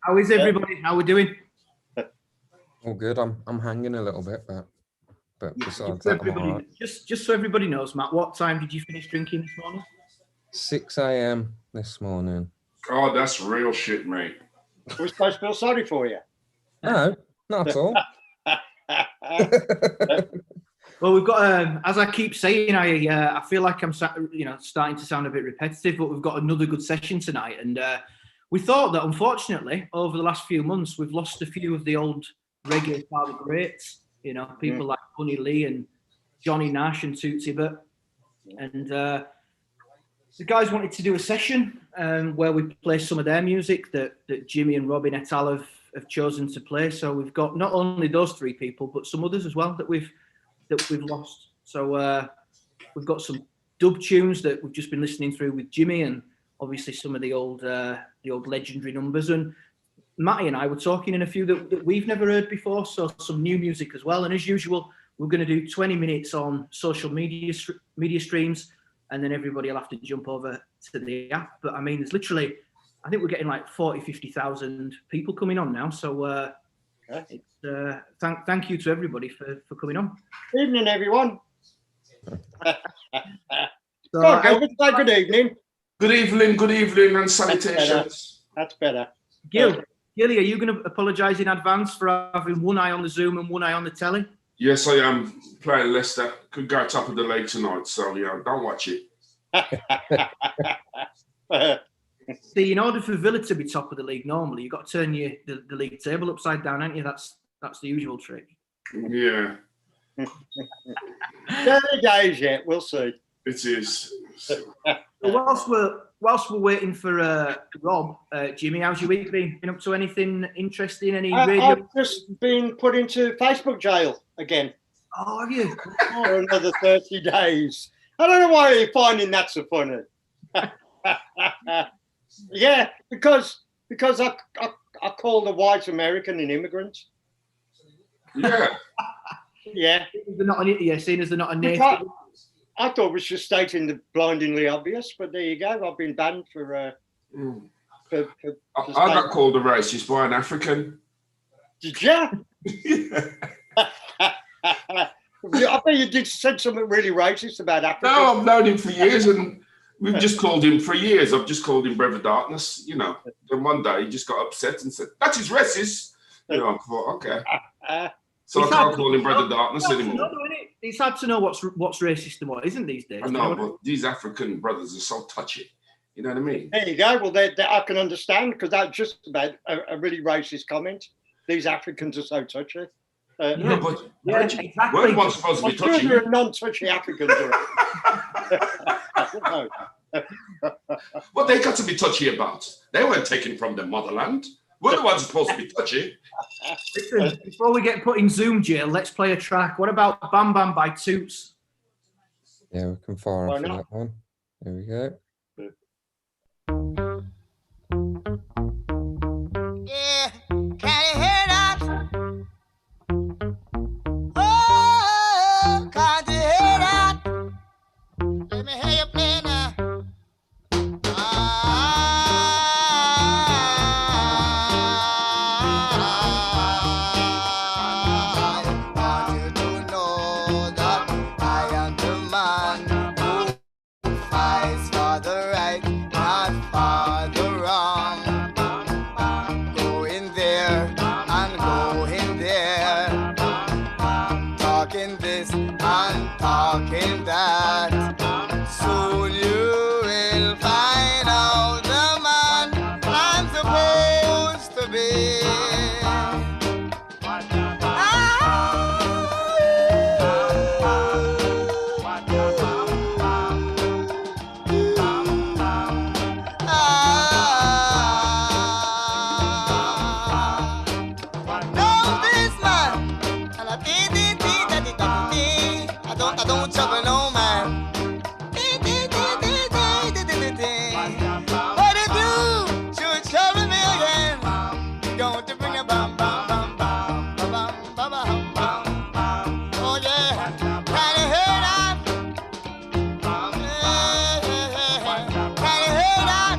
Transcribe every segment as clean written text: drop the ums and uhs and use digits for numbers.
How is everybody? How are we doing? All good. I'm hanging a little bit, but Yeah, besides that, I'm all right. Just so everybody knows, Matt, what time did you finish drinking this morning? 6 a.m. this morning. Oh, that's real shit, mate. We're supposed to feel sorry for you. No, not at all. Well, we've got, as I keep saying, I feel like I'm starting to sound a bit repetitive, but we've got another good session tonight. And we thought that, unfortunately, over the last few months, we've lost a few of the old reggae father greats, people like Bunny Lee and Johnny Nash and Toots. And the guys wanted to do a session where we play some of their music that Jimmy and Robin et al. Have chosen to play. So we've got not only those three people, but some others as well that we've lost. So we've got some dub tunes that we've just been listening through with Jimmy, and obviously some of the old legendary numbers. And Matty and I were talking in a few that we've never heard before, so some new music as well. And as usual, we're going to do 20 minutes on social media streams, and then everybody will have to jump over to the app. But I mean, there's literally, I think we're getting like 50,000 people coming on now. So thank you to everybody for coming on. Evening, everyone. Good evening. Good evening, and salutations. That's better. Gilly, are you going to apologise in advance for having one eye on the Zoom and one eye on the telly? Yes, I am. Playing Leicester. Could go top of the league tonight, so yeah, don't watch it. See, in order for Villa to be top of the league, normally you've got to turn the league table upside down, haven't you? That's the usual trick. Yeah. Early days yet, we'll see. It is. Whilst we're waiting for Rob, Jimmy, how's your week been? Been up to anything interesting? Any radio? I've just been put into Facebook jail again. Oh, have you? For another 30 days. I don't know why you're finding that so funny. Yeah, because I call the white American an immigrant. Yeah. Yeah. Seeing as they're not a native. I thought it was just stating the blindingly obvious, but there you go. I've been banned for I got called a racist by an African. Did you? Yeah. I bet you said something really racist about Africa. No, I've known him for years, and we've just called him for years. I've just called him Brother Darkness, Then one day he just got upset and said, "That is racist." I thought, okay. So I can't call him Brother Darkness anymore. It's hard to know what's racist and what isn't these days. I know, but these African brothers are so touchy. You know what I mean? There you go. Well, I can understand, because that's just about a really racist comment. These Africans are so touchy. Exactly. We're not supposed to be touchy. I'm sure you're a non-touchy African. What they got to be touchy about? They weren't taken from their motherland. We're the ones supposed to be touchy. Listen, before we get put in Zoom jail, let's play a track. What about Bam Bam by Toots? Yeah, we can fire off that one. There we go. Yeah, can you hear that? Oh, can't you hear that? Let me hear you play now. Talking that soon you will find out the man I'm supposed to be. Know this man, and I don't trouble no man. But if you should trouble me again, you're going to bring a bam bam bam bam bam bam bam bam. Oh yeah, can you hear that? Can you hear that?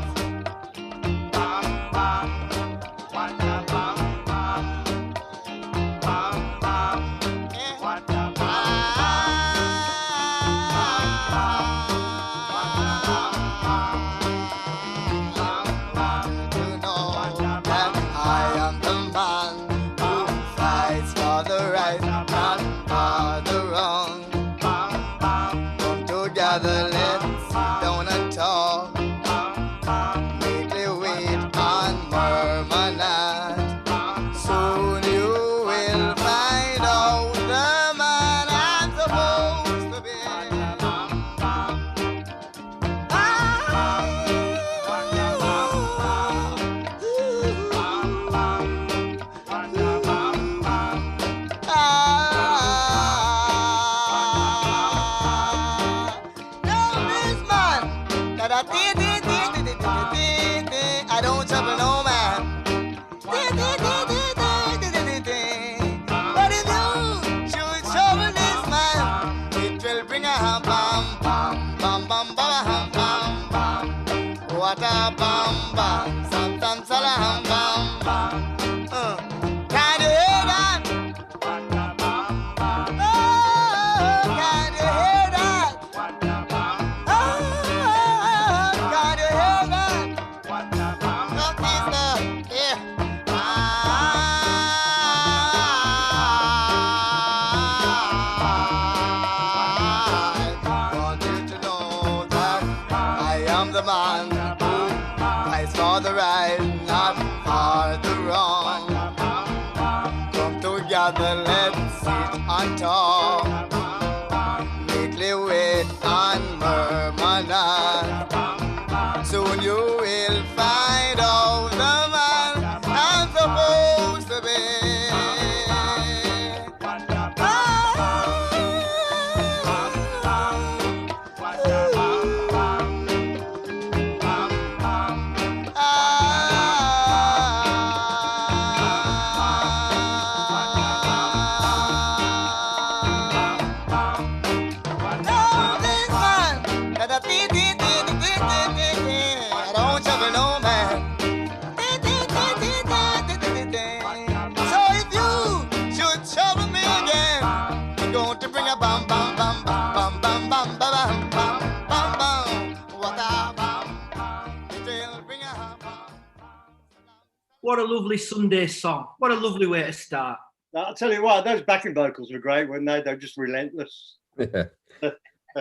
What a lovely Sunday song. What a lovely way to start. I'll tell you what, those backing vocals were great, weren't they? They're just relentless. Yeah.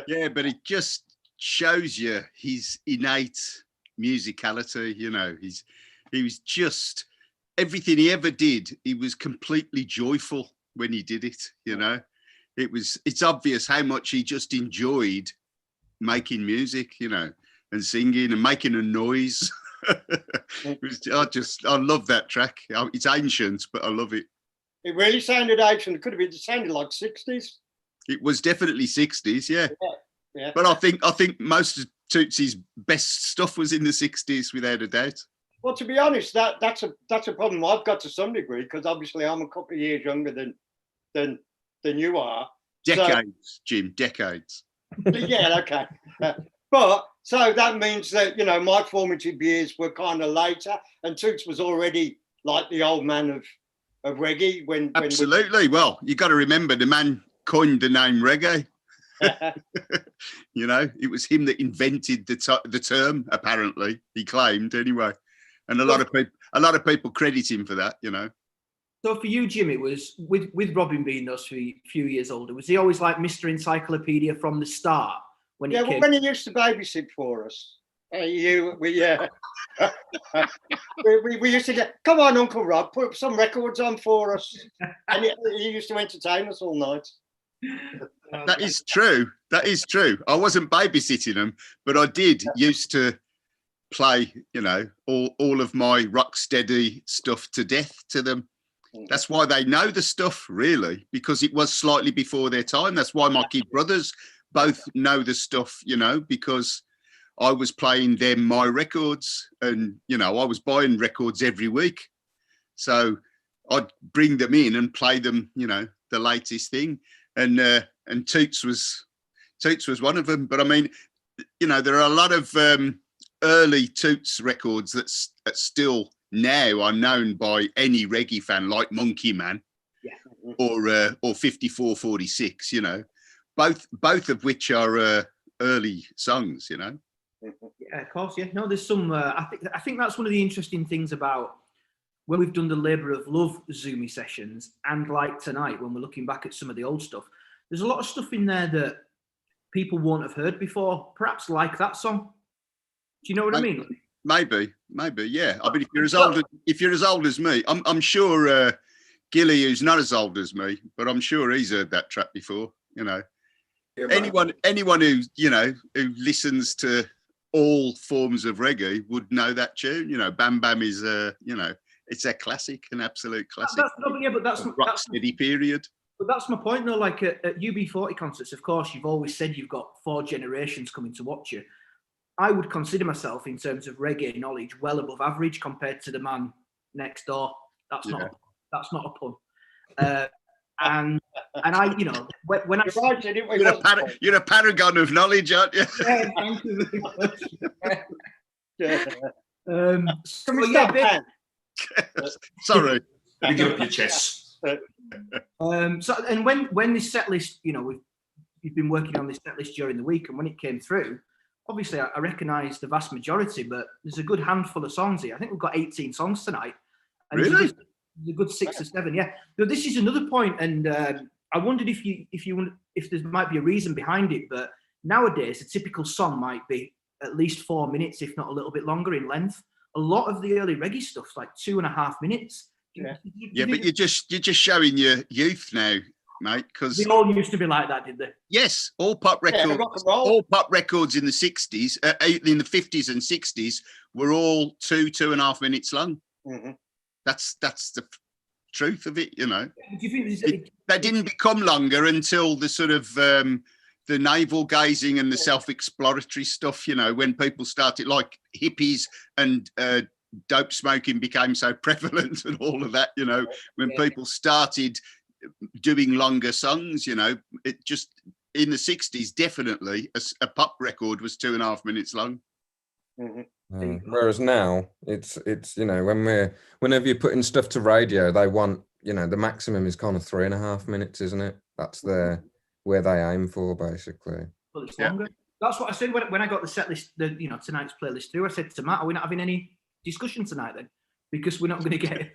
Yeah, but it just shows you his innate musicality. You know, he was just everything he ever did. He was completely joyful when he did it. You know, it's obvious how much he just enjoyed making music. You know, and singing and making a noise. I love that track. It's ancient, but I love it. It really sounded ancient. It sounded like 60s. It was definitely 60s, yeah. Yeah. But I think most of Toots's best stuff was in the 60s, without a doubt. Well, to be honest, that's a problem I've got to some degree, because obviously I'm a couple of years younger than you are. Decades, Jim, decades. Yeah, okay. But so that means that, you know, my formative years were kind of later, and Toots was already like the old man of reggae when absolutely. Well, you got to remember the man coined the name reggae. You know, it was him that invented the term. Apparently, he claimed anyway, and a lot of people credit him for that. You know. So for you, Jim, it was with Robin being those few years older. Was he always like Mr. Encyclopedia from the start? When he used to babysit for us, we used to get, come on, Uncle Rob, put some records on for us, and he used to entertain us all night. That is true. That is true. I wasn't babysitting them, but I did used to play, you know, all of my rock steady stuff to death to them. That's why they know the stuff, really, because it was slightly before their time. That's why my kid brothers both know the stuff, you know, because I was playing them my records, and, you know, I was buying records every week. So I'd bring them in and play them, you know, the latest thing. And Toots was one of them. But I mean, you know, there are a lot of early Toots records that still now are known by any reggae fan, like Monkey Man, or 5446. You know, both of which are early songs. You know. Yeah, of course. Yeah, no, there's some. I think that's one of the interesting things about when we've done the Labour of Love Zoomy sessions, and like tonight when we're looking back at some of the old stuff. There's a lot of stuff in there that people won't have heard before, perhaps like that song. Do you know what I mean? Maybe, yeah. I mean, if you're as old as me, I'm sure Gilly, who's not as old as me, but I'm sure he's heard that track before. You know, yeah, anyone who who listens to all forms of reggae would know that tune. You know, Bam Bam is it's a classic, an absolute classic. That's Rocksteady period. But that's my point, though. Like at UB40 concerts, of course, you've always said you've got 4 generations coming to watch you. I would consider myself, in terms of reggae knowledge, well above average compared to the man next door. That's not a pun. And I, when I you're a paragon of knowledge, aren't you? Yeah, thank you very much. Sorry. You give up your chest. And when this set list, you've been working on this set list during the week, and when it came through, obviously I recognised the vast majority, but there's a good handful of songs here. I think we've got 18 songs tonight. And really? There's a good 6 or 7, yeah. But this is another point, and I wondered if there might be a reason behind it. But nowadays, a typical song might be at least 4 minutes, if not a little bit longer in length. A lot of the early reggae stuff's like 2.5 minutes. Yeah, but you're just showing your youth now, mate. Because they all used to be like that, did they? Yes, all pop records in the 60s, in the 50s and 60s were all 2.5 minutes long. Mm-hmm. That's the truth of it, you know. Do you think they didn't become longer until the sort of the navel gazing and the self-exploratory stuff, when people started, like hippies and dope smoking became so prevalent and all of that, when people started doing longer songs, it just, in the 60s, definitely a pop record was 2.5 minutes long. Mm-hmm. Whereas now it's whenever you're putting stuff to radio, they want, the maximum is kind of 3.5 minutes, isn't it? That's where they aim for, basically. Well, it's longer. That's what I said when I got the set list, tonight's playlist through. I said to Matt, are we not having any discussion tonight then? Because we ain't going to get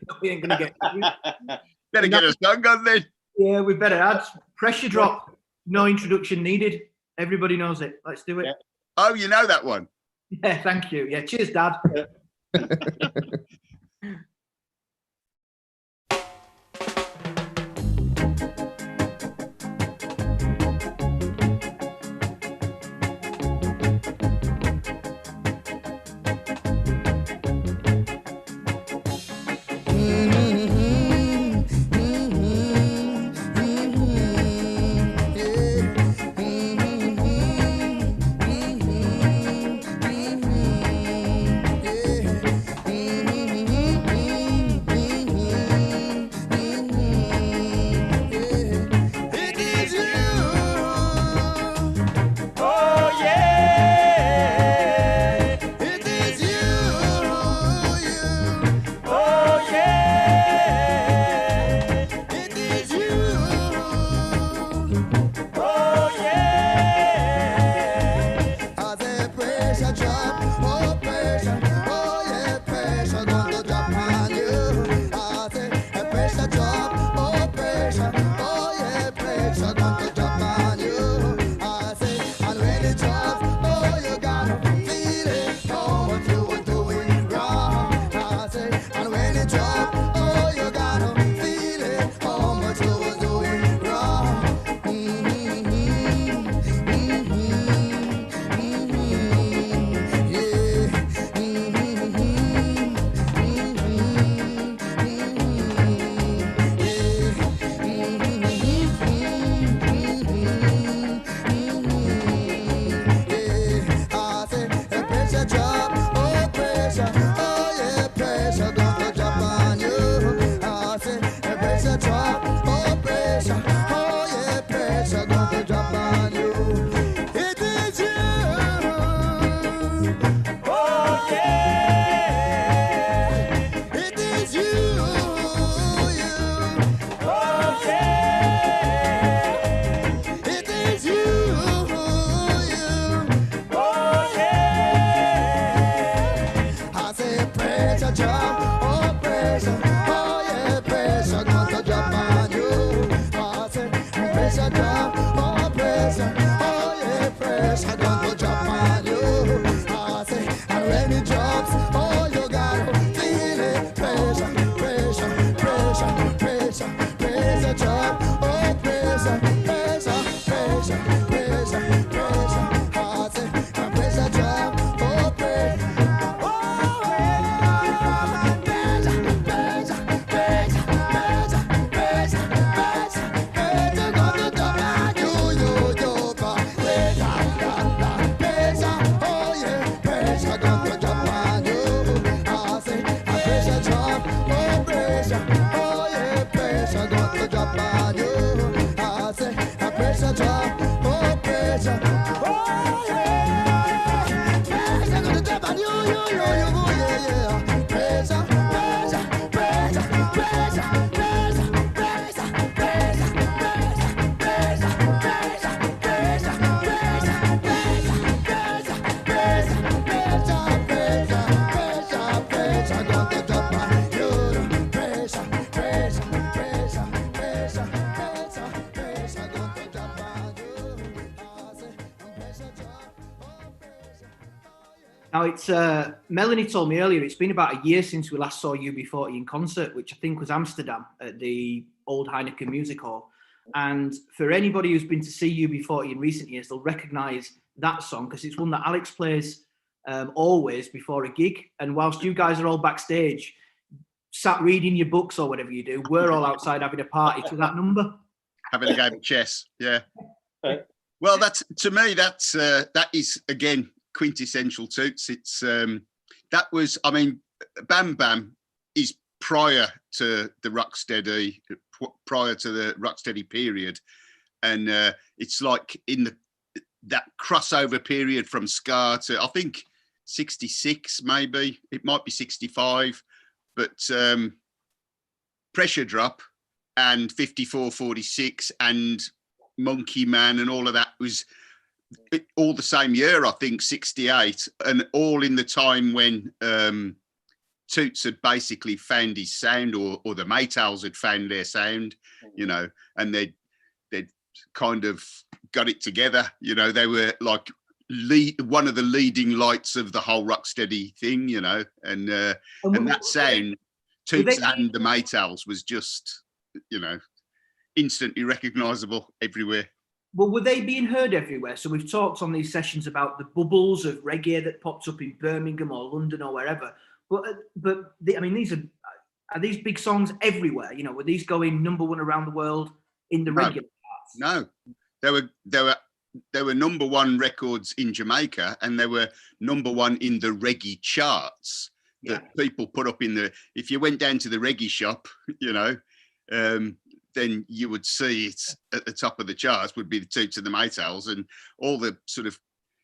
better get a song on then. Yeah, we better add pressure drop. No introduction needed. Everybody knows it. Let's do it. Yeah. Oh, you know that one. Yeah, thank you. Yeah, cheers, Dad. Pressure, oh yeah, pressure gonna drop on you. Now, it's Melanie told me earlier, it's been about a year since we last saw UB40 in concert, which I think was Amsterdam at the old Heineken Music Hall. And for anybody who's been to see UB40 in recent years, they'll recognise that song because it's one that Alex plays always before a gig. And whilst you guys are all backstage, sat reading your books or whatever you do, we're all outside having a party to that number. Having a game of chess, yeah. Well, that's, to me, that's that is again quintessential Toots. It's that was, I mean, Bam Bam is prior to the Rocksteady period, and it's like in that crossover period from ska to, I think, 66, maybe it might be 65, but Pressure Drop and 54-46 and Monkey Man and all of that was all the same year, I think, 68, and all in the time when Toots had basically found his sound, or the Maytals had found their sound, you know, and they'd kind of got it together. You know, they were like one of the leading lights of the whole Rocksteady thing, you know, and that sound, Toots and the Maytals, was just, you know, instantly recognisable everywhere. Well, were they being heard everywhere? So we've talked on these sessions about the bubbles of reggae that popped up in Birmingham or London or wherever. But I mean, these are these big songs everywhere? You know, were these going #1 around the world in the regular charts? No, there were #1 records in Jamaica, and they were #1 in the reggae charts that people put up in the. If you went down to the reggae shop, you know, then you would see it at the top of the charts would be the Toots and the Maytals, and all the sort of,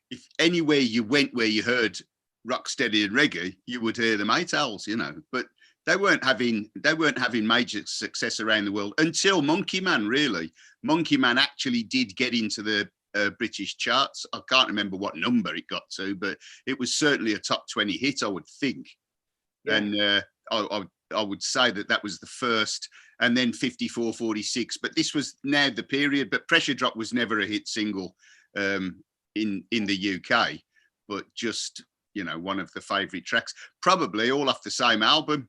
if anywhere you went where you heard Rocksteady and reggae, you would hear the Maytals, you know. But they weren't having major success around the world until Monkey Man. Really, Monkey Man actually did get into the British charts. I can't remember what number it got to, but it was certainly a top 20 hit, I would think. Yeah. And I would say that was the first, and then 54-46. But this was now the period. But Pressure Drop was never a hit single in the UK, but just, you know, one of the favourite tracks. Probably all off the same album.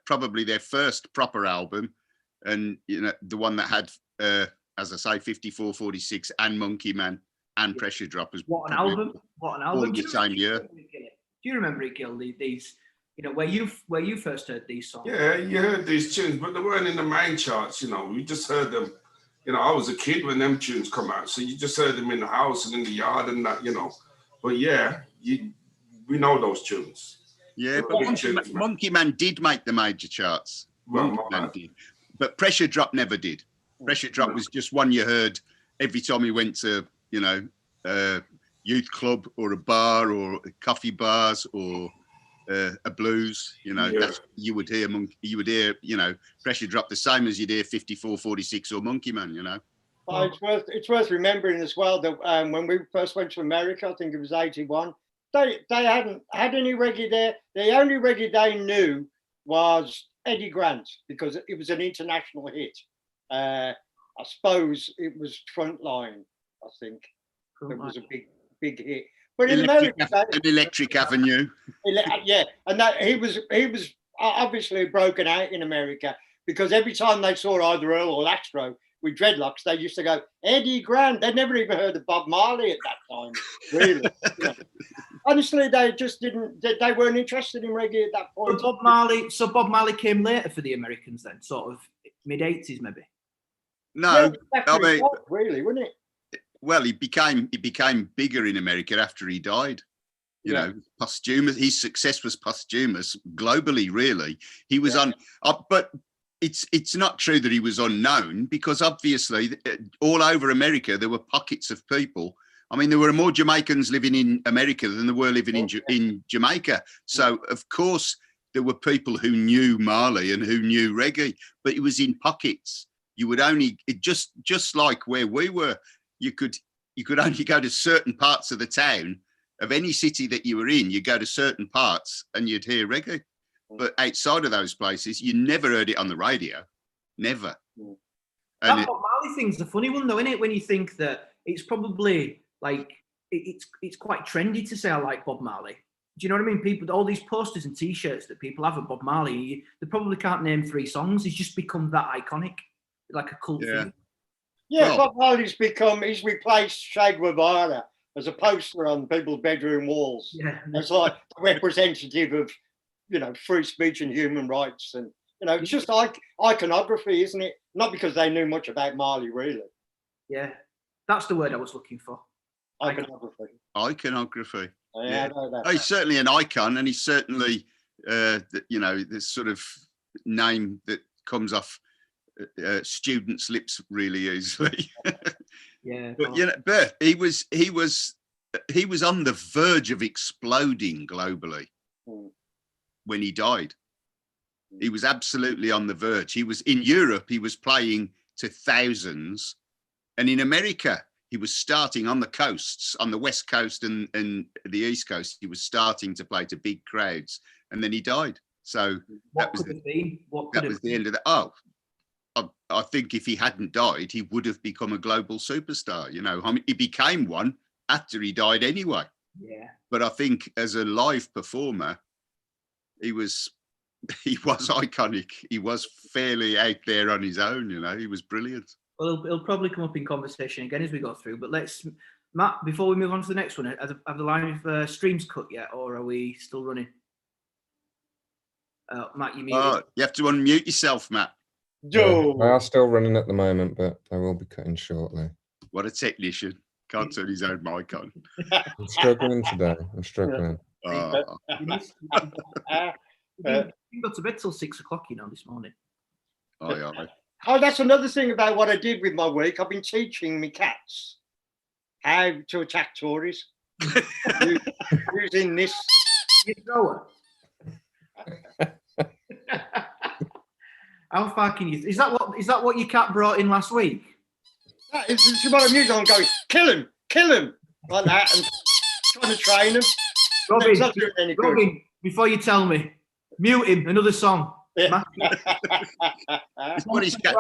Probably their first proper album, and you know, the one that had, as I say, 54-46 and Monkey Man and Pressure Drop as what an album! All in the same year. Do you remember it, Gil? These, you know, where you first heard these songs? Yeah, you heard these tunes, but they weren't in the main charts. You know, we just heard them. You know, I was a kid when them tunes come out, so you just heard them in the house and in the yard and that. You know, but yeah, we know those tunes. Yeah, but Monkey Man did make the major charts. Monkey Man did. But Pressure Drop never did. Pressure Drop was just one you heard every time you went to, you know, a youth club or a bar or coffee bars or a blues. You know, that's, you would hear, you know, Pressure Drop the same as you'd hear 54-46 or Monkey Man, you know. Well, it's worth remembering as well that when we first went to America, I think it was 81, they hadn't had any reggae there. The only reggae they knew was Eddie Grant, because it was an international hit. I suppose it was Frontline, I think. It was a big hit. But in America, Electric Avenue. Yeah, and that he was obviously broken out in America, because every time they saw either Earl or Astro with dreadlocks, they used to go, Eddie Grant. They'd never even heard of Bob Marley at that time, really. You know. Honestly, they just didn't. They weren't interested in reggae at that point. So Bob Marley came later for the Americans then, sort of mid-80s, maybe. No, yeah, I mean, really, wouldn't it? Well, he became bigger in America after he died. You know, posthumous. His success was posthumous globally. Really, he was on. But it's not true that he was unknown, because obviously all over America there were pockets of people. I mean, there were more Jamaicans living in America than there were living in Jamaica. So, of course, there were people who knew Marley and who knew reggae, but it was in pockets. You would only, just like where we were, you could only go to certain parts of the town of any city that you were in. You go to certain parts and you'd hear reggae. But outside of those places, you never heard it on the radio. Never. That Bob Marley thing's the funny one, though, isn't it? When you think that it's probably like it's quite trendy to say I like Bob Marley. Do you know what I mean? People, all these posters and T-shirts that people have of Bob Marley, they probably can't name 3 songs. He's just become that iconic, like a cult thing. Yeah, Bob Marley's he's replaced Che Guevara as a poster on people's bedroom walls. Yeah, as like a representative of, free speech and human rights, and it's just like iconography, isn't it? Not because they knew much about Marley, really. Yeah, that's the word I was looking for. Iconography. Iconography. Yeah. Oh, he's certainly an icon, and he's certainly, this sort of name that comes off students' lips really easily. Yeah, but he was on the verge of exploding globally when he died. He was absolutely on the verge. He was in Europe. He was playing to thousands, and in America, he was starting on the coasts, on the West Coast and the East Coast. He was starting to play to big crowds, and then he died. So that was the end of that. Oh, I think if he hadn't died, he would have become a global superstar. He became one after he died anyway. Yeah. But I think as a live performer, he was iconic. He was fairly out there on his own. He was brilliant. Well, it'll probably come up in conversation again as we go through. But Matt, before we move on to the next one, have the live streams cut yet, or are we still running? Matt, you muted. You have to unmute yourself, Matt. Yeah, they are still running at the moment, but they will be cutting shortly. What a technician. Can't turn his own mic on. I'm struggling today. I'm struggling. You didn't go to bed till 6 o'clock, this morning. Oh, that's another thing about what I did with my week. I've been teaching me cats how to attack Tories using this. How far can you? Is that what your cat brought in last week? It's what I'm using. I'm going, kill him, like that, and trying to train him. Robin, before you tell me, mute him. Another song. Yeah. It's what his cat